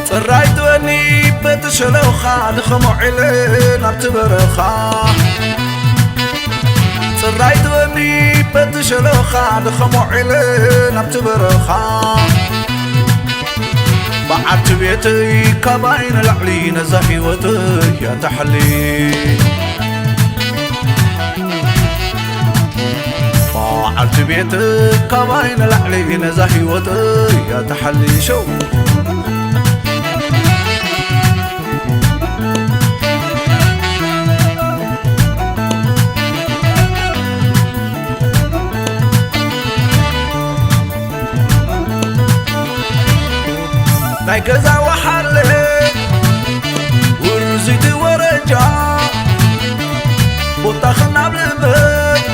صرايتوني بتشلوخا لخمعلن عبتبرخا صرايتوني بتشلوخا لخمعلن عبتبرخا بعت بيتي كباين العلين زحيوتي يا تحلي بعت بيتي كباين العلين زحيوتي يا تحلي شو ناي كذا وحلي ورزيت ورجع بطخنا بالبيت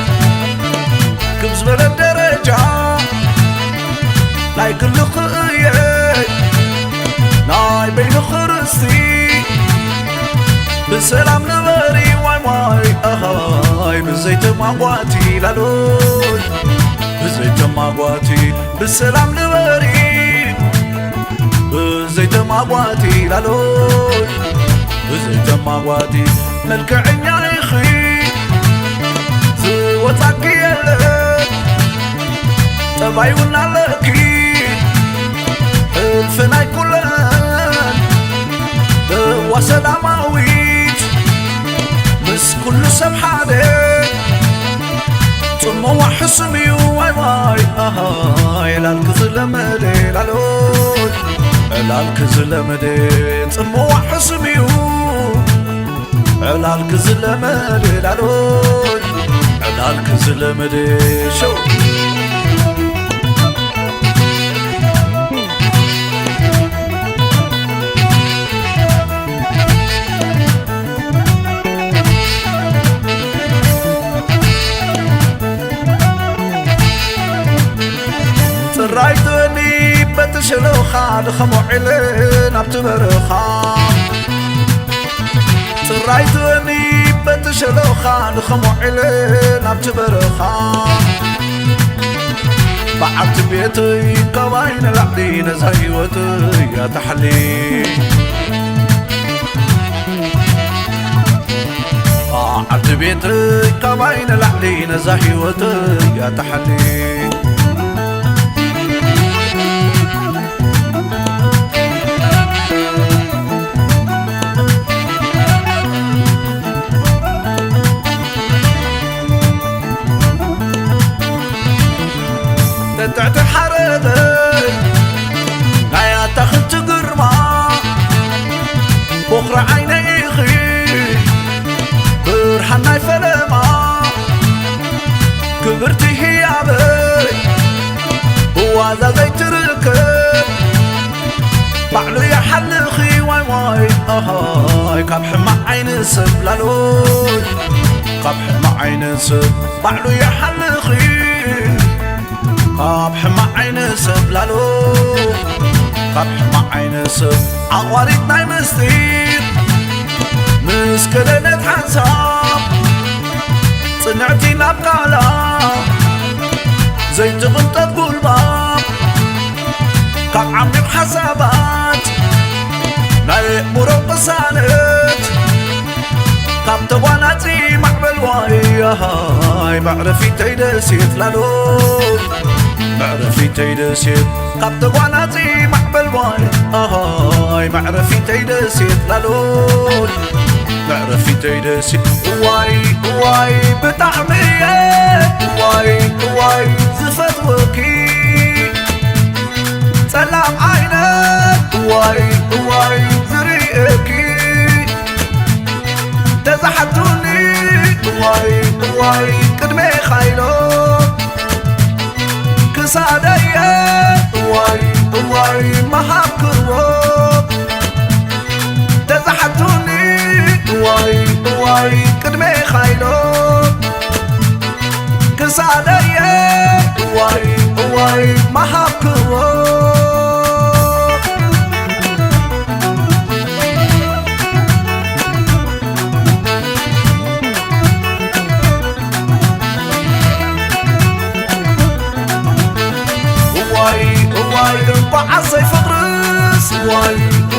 كبز بلا درجة ناي كل خيي ناي بين خرستي بالسلام نبري واي واي اهاي بزيت ماقواتي لالوي بزيت ماقواتي بالسلام نبري بزيت ماقواتي لالوي بزيت ماقواتي ملكعني يا اخي زوتك يلك تبايونا لكي الفناي كلن دوا سلاماويت مس كل سبحانك ثم وحسمي واي واي اهاي لالكزلمدي لالوي لالكزلمدي ثم وحسمي لالكزلمدي لالوي لالكزلمدي شو رايتوني بتشلوخا لخمعلن عبتبرخا رايتوني بتشلوخا لخمعلن عبتبرخا بعت بيتي كواين العدين زهيوتي يا تحلي بعت بيتي كواين العدين زهيوتي يا تحلي تعت حردي لا تاخذ قرما بخرى عيني خي برحنا فلما كبرتي هي ابي هو ذا زي تركب بعلو يا حلخي واي واي اهاي قبح مع عين سبلالوي قبح مع عين سب بعلو يا حلخي قبح مع عين سب لالو قبح مع عين سب عواريت ناي مستير مسكلة نتحساب صنعتي نبقالا زي تغنطة قلباب قب عمي بحسابات ناي مرو قسانت قب تواناتي معبل واي هاي معرفي تيدسيت لالو معرفي تيدسيت قبط واناتي محبل واي اهاي معرفي تيدسيت لالون معرفي تيدسيت واي واي بطعمية واي واي زفت وكي سلام عينك واي واي زريقكي تزحتوني واي واي قدمي خايلو كسادية واي واي محاكرو تزحتوني واي واي قدمي خايلو كسادية واي واي محاكرو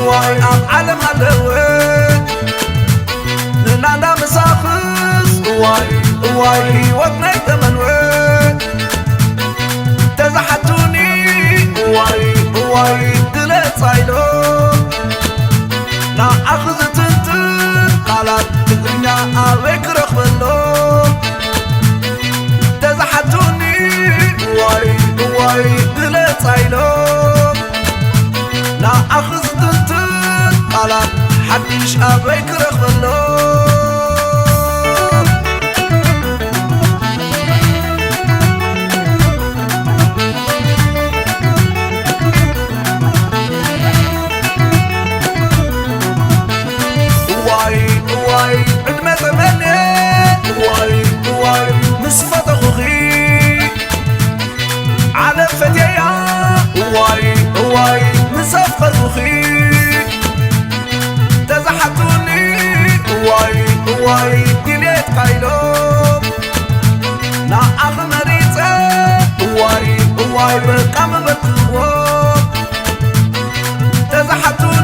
واي أب عالم هلوي نانا مساخص واي هيوتنا يتمنوي تزحتوني واي دلت صايلو نا أخذ تنتن قالت تقرنا أبيك رخبلو تزحتوني واي دلت صايلو نا أخذ تنتن قالت حديش أبيك رخبلو واي عندما تمنى واي مصفة أخوخي على فتيا واي مصفة أخوخي تزحتوني واي دليت قايلو لا أخ مريضة واي بقام بطلو تزحتوني